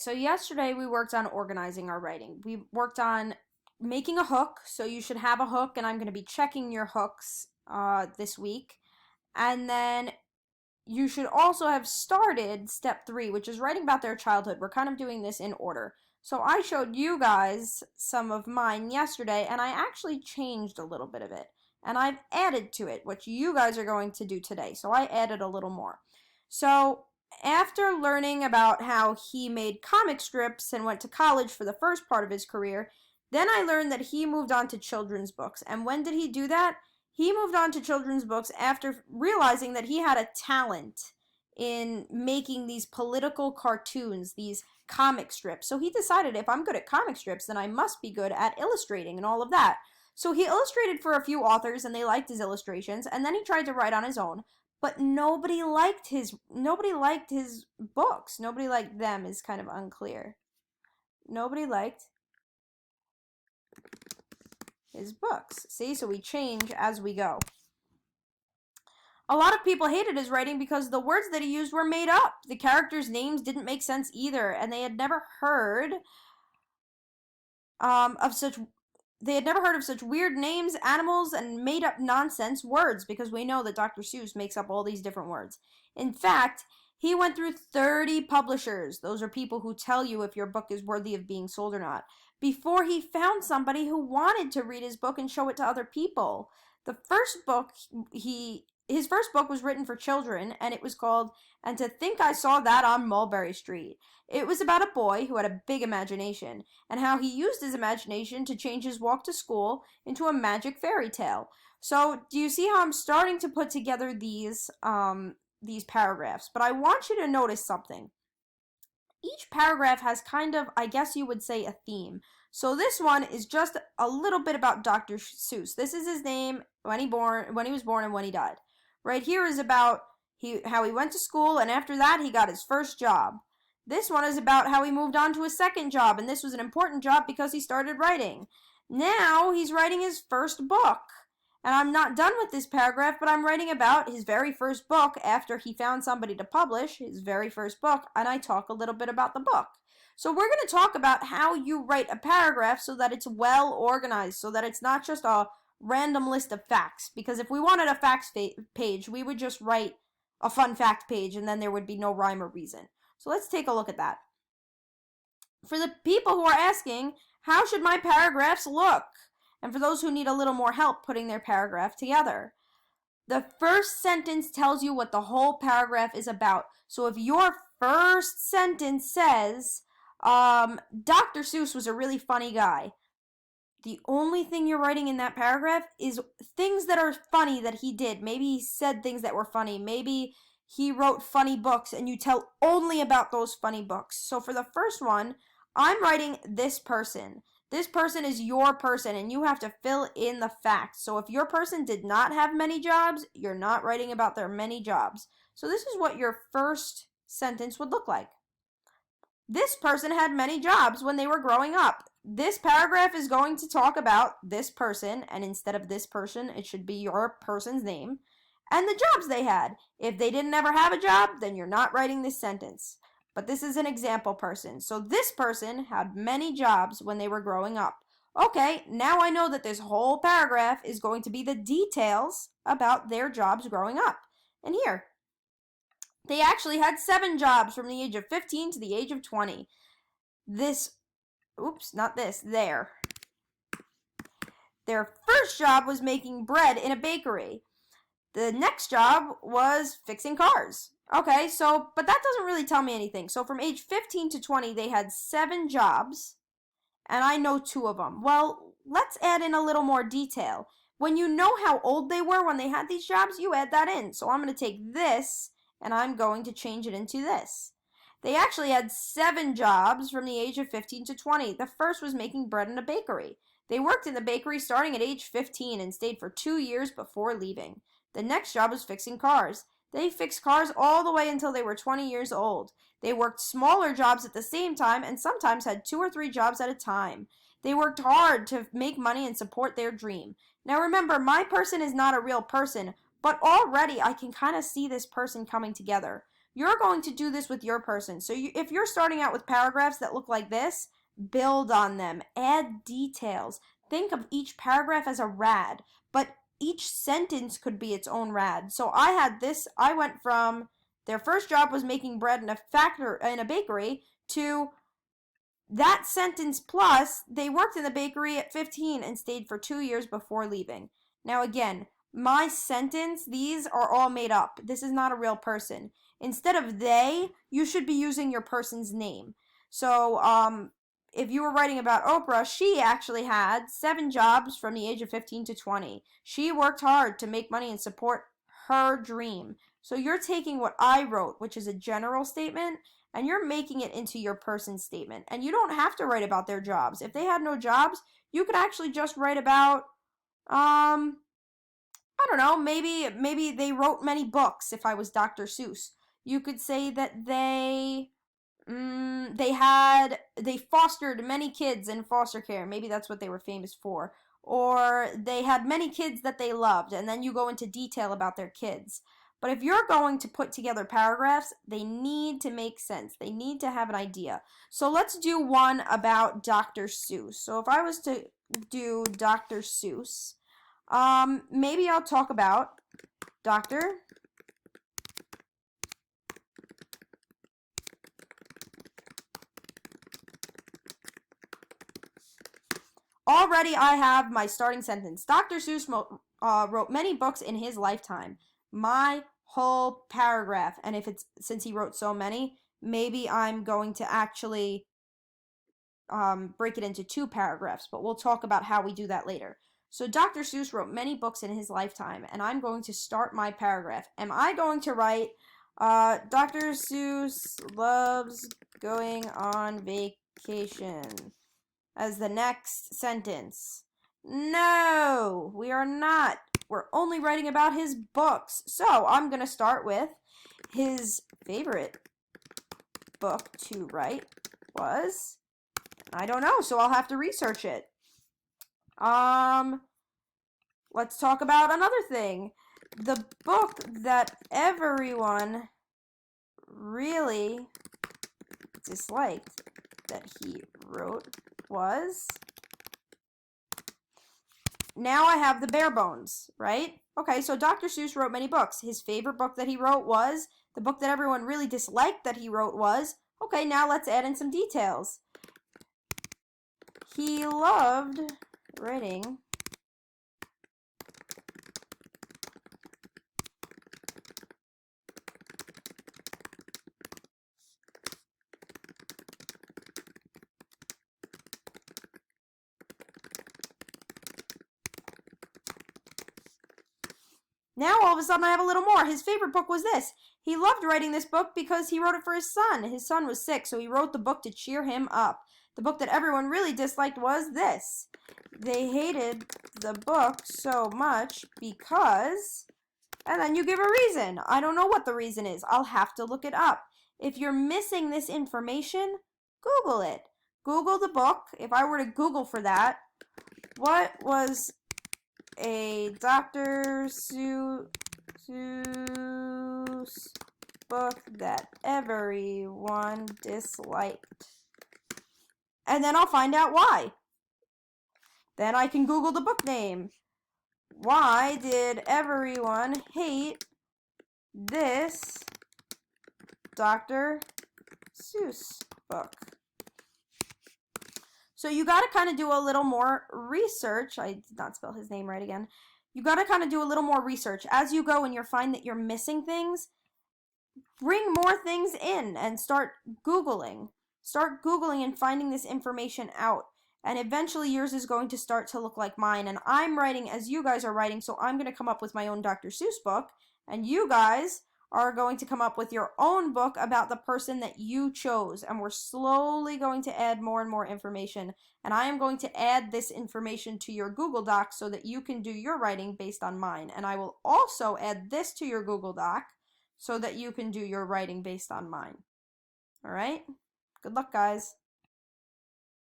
So yesterday we worked on organizing our writing. We worked on making a hook. So you should have a hook, and I'm going to be checking your hooks this week. And then you should also have started step three, which is writing about their childhood. We're kind of doing this in order. So I showed you guys some of mine yesterday, and I actually changed a little bit of it. And I've added to it, which you guys are going to do today. So I added a little more. So after learning about how he made comic strips and went to college for the first part of his career, then I learned that he moved on to children's books. And when did he do that? He moved on to children's books after realizing that he had a talent in making these political cartoons, these comic strips. So he decided, if I'm good at comic strips, then I must be good at illustrating and all of that. So he illustrated for a few authors and they liked his illustrations, and then he tried to write on his own, but nobody liked his books. Nobody liked them is kind of unclear. Nobody liked his books. See, so we change as we go. A lot of people hated his writing because the words that he used were made up. The characters' names didn't make sense either, and they had never heard of such weird names, animals, and made up nonsense words, because we know that Dr. Seuss makes up all these different words. In fact, he went through 30 publishers. Those are people who tell you if your book is worthy of being sold or not, before he found somebody who wanted to read his book and show it to other people. The first book his first book was written for children, and it was called And to Think I Saw That on Mulberry Street. It was about a boy who had a big imagination, and how he used his imagination to change his walk to school into a magic fairy tale. So, do you see how I'm starting to put together these paragraphs? But I want you to notice something. Each paragraph has kind of, I guess you would say, a theme. So this one is just a little bit about Dr. Seuss. This is his name, when he was born, and when he died. Right here is about how he went to school, and after that he got his first job. This one is about how he moved on to a second job, and this was an important job because he started writing. Now he's writing his first book. And I'm not done with this paragraph, but I'm writing about his very first book after he found somebody to publish his very first book, and I talk a little bit about the book. So we're going to talk about how you write a paragraph so that it's well organized, so that it's not just a random list of facts. Because if we wanted a facts page, we would just write a fun fact page, and then there would be no rhyme or reason. So let's take a look at that. For the people who are asking, how should my paragraphs look? And for those who need a little more help putting their paragraph together, the first sentence tells you what the whole paragraph is about. So if your first sentence says, Dr. Seuss was a really funny guy, the only thing you're writing in that paragraph is things that are funny that he did. Maybe he said things that were funny. Maybe he wrote funny books, and you tell only about those funny books. So for the first one, I'm writing this person. This person is your person, and you have to fill in the facts. So if your person did not have many jobs, you're not writing about their many jobs. So this is what your first sentence would look like. This person had many jobs when they were growing up. This paragraph is going to talk about this person, and instead of this person, it should be your person's name, and the jobs they had. If they didn't ever have a job, then you're not writing this sentence. But this is an example person. So this person had many jobs when they were growing up. Okay, now I know that this whole paragraph is going to be the details about their jobs growing up. And here, they actually had 7 jobs from the age of 15 to the age of 20. There. Their first job was making bread in a bakery. The next job was fixing cars. Okay, but that doesn't really tell me anything. So from age 15 to 20, they had 7 jobs, and I know 2 of them. Well, let's add in a little more detail. When you know how old they were when they had these jobs, you add that in. So I'm going to take this, and I'm going to change it into this. They actually had 7 jobs from the age of 15 to 20. The first was making bread in a bakery. They worked in the bakery starting at age 15 and stayed for 2 years before leaving. The next job was fixing cars. They fixed cars all the way until they were 20 years old. They worked smaller jobs at the same time and sometimes had 2 or 3 jobs at a time. They worked hard to make money and support their dream. Now remember, my person is not a real person, but already I can kind of see this person coming together. You're going to do this with your person. So if you're starting out with paragraphs that look like this, build on them. Add details. Think of each paragraph as a rad, but each sentence could be its own rad. So I went from their first job was making bread in a bakery to that sentence plus they worked in the bakery at 15 and stayed for 2 years before leaving. Now again, my sentence, these are all made up. This is not a real person. Instead of they, you should be using your person's name. So, if you were writing about Oprah, she actually had 7 jobs from the age of 15 to 20. She worked hard to make money and support her dream. So you're taking what I wrote, which is a general statement, and you're making it into your person's statement. And you don't have to write about their jobs. If they had no jobs, you could actually just write about, I don't know, maybe they wrote many books if I was Dr. Seuss. You could say that they fostered many kids in foster care. Maybe that's what they were famous for. Or they had many kids that they loved, and then you go into detail about their kids. But if you're going to put together paragraphs, they need to make sense. They need to have an idea. So let's do one about Dr. Seuss. So if I was to do Dr. Seuss, maybe I'll talk about Dr. Already I have my starting sentence. Dr. Seuss wrote many books in his lifetime. My whole paragraph. And since he wrote so many, maybe I'm going to actually break it into 2 paragraphs, but we'll talk about how we do that later. So Dr. Seuss wrote many books in his lifetime, and I'm going to start my paragraph. Am I going to write, Dr. Seuss loves going on vacation as the next sentence? No, we are not. We're only writing about his books. So I'm going to start with his favorite book to write was, I don't know, so I'll have to research it. Let's talk about another thing. The book that everyone really disliked that he wrote was... Now I have the bare bones, right? Okay, so Dr. Seuss wrote many books. His favorite book that he wrote was... The book that everyone really disliked that he wrote was... Okay, now let's add in some details. He loved writing Now all of a sudden I have a little more. His favorite book was this. He loved writing this book because he wrote it for his son. His son was sick, so he wrote the book to cheer him up. The book that everyone really disliked was this. They hated the book so much because... And then you give a reason. I don't know what the reason is. I'll have to look it up. If you're missing this information, Google it. Google the book. If I were to Google for that, what was a Dr. Seuss book that everyone disliked? And then I'll find out why. Then I can Google the book name. Why did everyone hate this Dr. Seuss book? So you got to kind of do a little more research. I did not spell his name right again. You got to kind of do a little more research. As you go and you find that you're missing things, bring more things in and start Googling. Start Googling and finding this information out. And eventually yours is going to start to look like mine. And I'm writing as you guys are writing, so I'm going to come up with my own Dr. Seuss book. And you guys are going to come up with your own book about the person that you chose. And we're slowly going to add more and more information. And I am going to add this information to your Google Doc so that you can do your writing based on mine. And I will also add this to your Google Doc so that you can do your writing based on mine. All right? Good luck, guys.